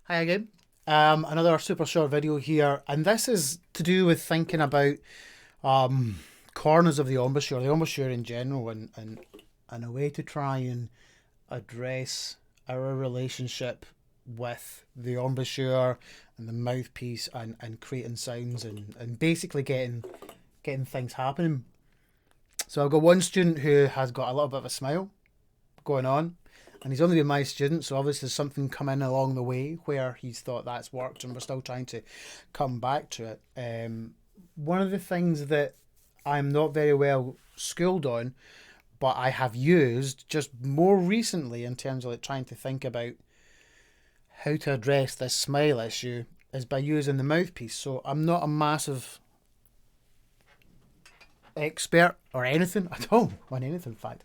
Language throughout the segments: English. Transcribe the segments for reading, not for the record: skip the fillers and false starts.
Hi again. Another super short video here, and this is to do with thinking about um, corners of the embouchure in general, and a way to try and address our relationship with the embouchure and the mouthpiece and creating sounds and basically getting things happening. So I've got one student who has got a little bit of a smile going on, and he's only been my student, so obviously there's something come in along the way where he's thought that's worked, and we're still trying to come back to it. One of the things that I'm not very well schooled on, but I have used just more recently in terms of like trying to think about how to address this smile issue, is by using the mouthpiece. So I'm not a massive expert or anything at all on anything, in fact,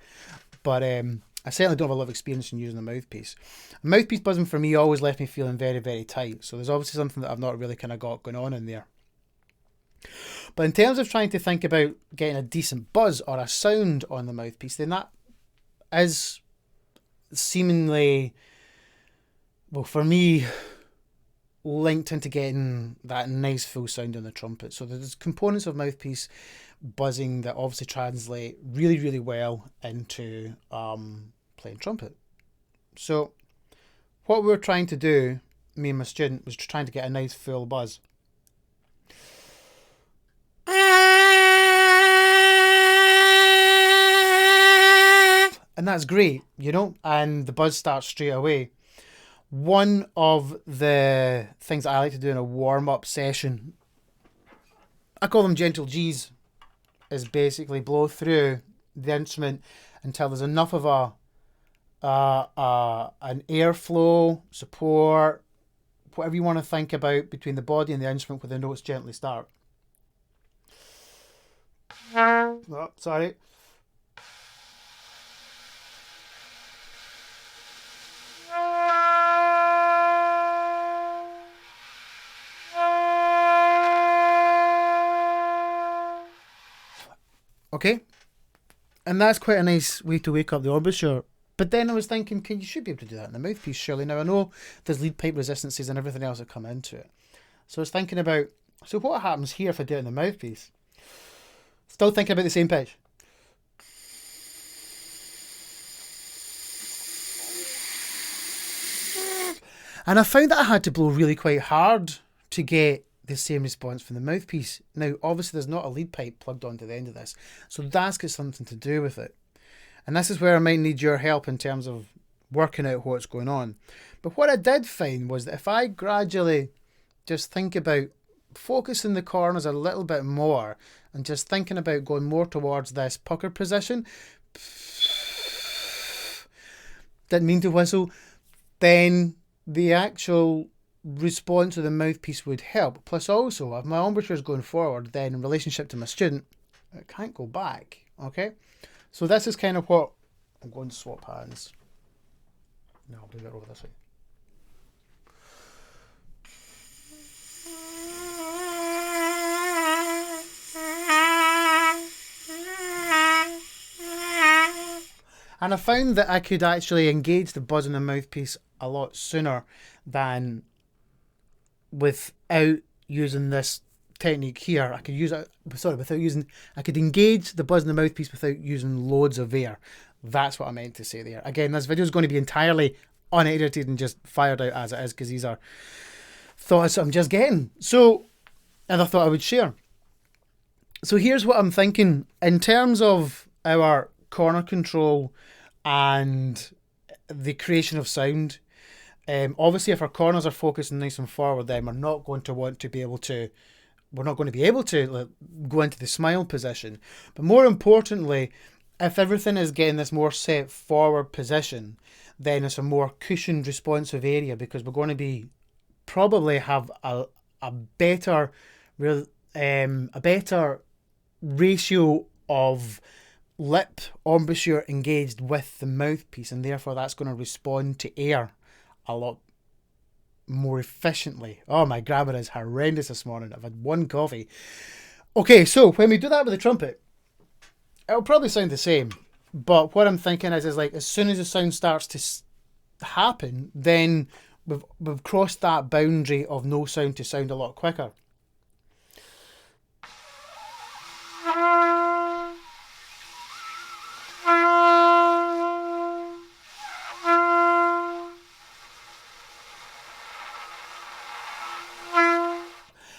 but I certainly don't have a lot of experience in using a mouthpiece. A mouthpiece buzzing for me always left me feeling very, very tight. So there's obviously something that I've not really kind of got going on in there. But in terms of trying to think about getting a decent buzz or a sound on the mouthpiece, then that is seemingly, well, for me, linked into getting that nice full sound on the trumpet. So there's components of mouthpiece buzzing that obviously translate really, really well into playing trumpet. So what we were trying to do, me and my student, was trying to get a nice full buzz. And that's great, and the buzz starts straight away. One of the things that I like to do in a warm-up session, I call them gentle G's, is basically blow through the instrument until there's enough of an airflow, support, whatever you want to think about between the body and the instrument where the notes gently start. Oh, sorry. Okay, and that's quite a nice way to wake up the embouchure. But then I was thinking, you should be able to do that in the mouthpiece, surely. Now I know there's lead pipe resistances and everything else that come into it. So I was thinking about, so what happens here if I do it in the mouthpiece? Still thinking about the same pitch. And I found that I had to blow really quite hard to get the same response from the mouthpiece. Now, obviously, there's not a lead pipe plugged onto the end of this, so that's got something to do with it. And this is where I might need your help in terms of working out what's going on. But what I did find was that if I gradually just think about focusing the corners a little bit more and just thinking about going more towards this pucker position, didn't mean to whistle, then the actual response of the mouthpiece would help. Plus also, if my embouchure is going forward, then in relationship to my student, it can't go back. Okay? So this is kind of what I'm going to swap hands. No, I'll move it over this way. And I found that I could actually engage the buzz in the mouthpiece a lot sooner than without using this technique here. I could engage the buzz in the mouthpiece without using loads of air. That's what I meant to say there. Again, this video is going to be entirely unedited and just fired out as it is, because these are thoughts I'm just getting. So, and I thought I would share. So here's what I'm thinking in terms of our corner control and the creation of sound. Obviously, if our corners are focusing nice and forward, then we're not going to be able to go into the smile position. But more importantly, if everything is getting this more set forward position, then it's a more cushioned responsive area, because we're going to be probably have a better ratio of lip embouchure engaged with the mouthpiece, and therefore that's going to respond to air a lot more efficiently. Oh, my grammar is horrendous this morning. I've had one coffee. Okay, so when we do that with the trumpet, it'll probably sound the same. But what I'm thinking is like, as soon as the sound starts to happen, then we've crossed that boundary of no sound to sound a lot quicker.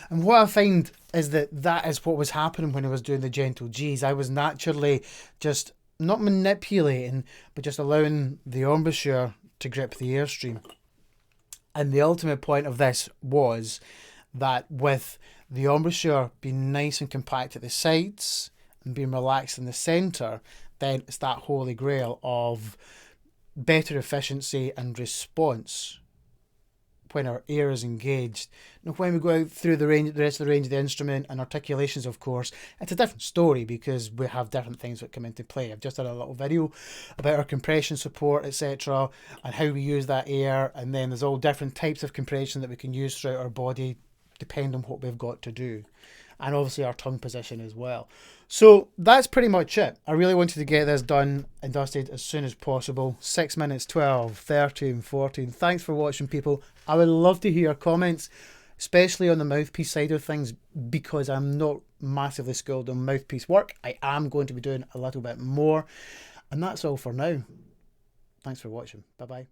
And what I find is that is what was happening when I was doing the gentle G's. I was naturally just not manipulating, but just allowing the embouchure to grip the airstream. And the ultimate point of this was that with the embouchure being nice and compact at the sides and being relaxed in the centre, then it's that holy grail of better efficiency and response when our ear is engaged. Now, when we go out through the rest of the range of the instrument and articulations, of course, it's a different story because we have different things that come into play. I've just done a little video about our compression support, etc., and how we use that air, and then there's all different types of compression that we can use throughout our body, depending on what we've got to do. And obviously our tongue position as well. So that's pretty much it. I really wanted to get this done and dusted as soon as possible. 6 minutes, 12, 13, 14. Thanks for watching, people. I would love to hear your comments, especially on the mouthpiece side of things, because I'm not massively skilled on mouthpiece work. I am going to be doing a little bit more. And that's all for now. Thanks for watching. Bye-bye.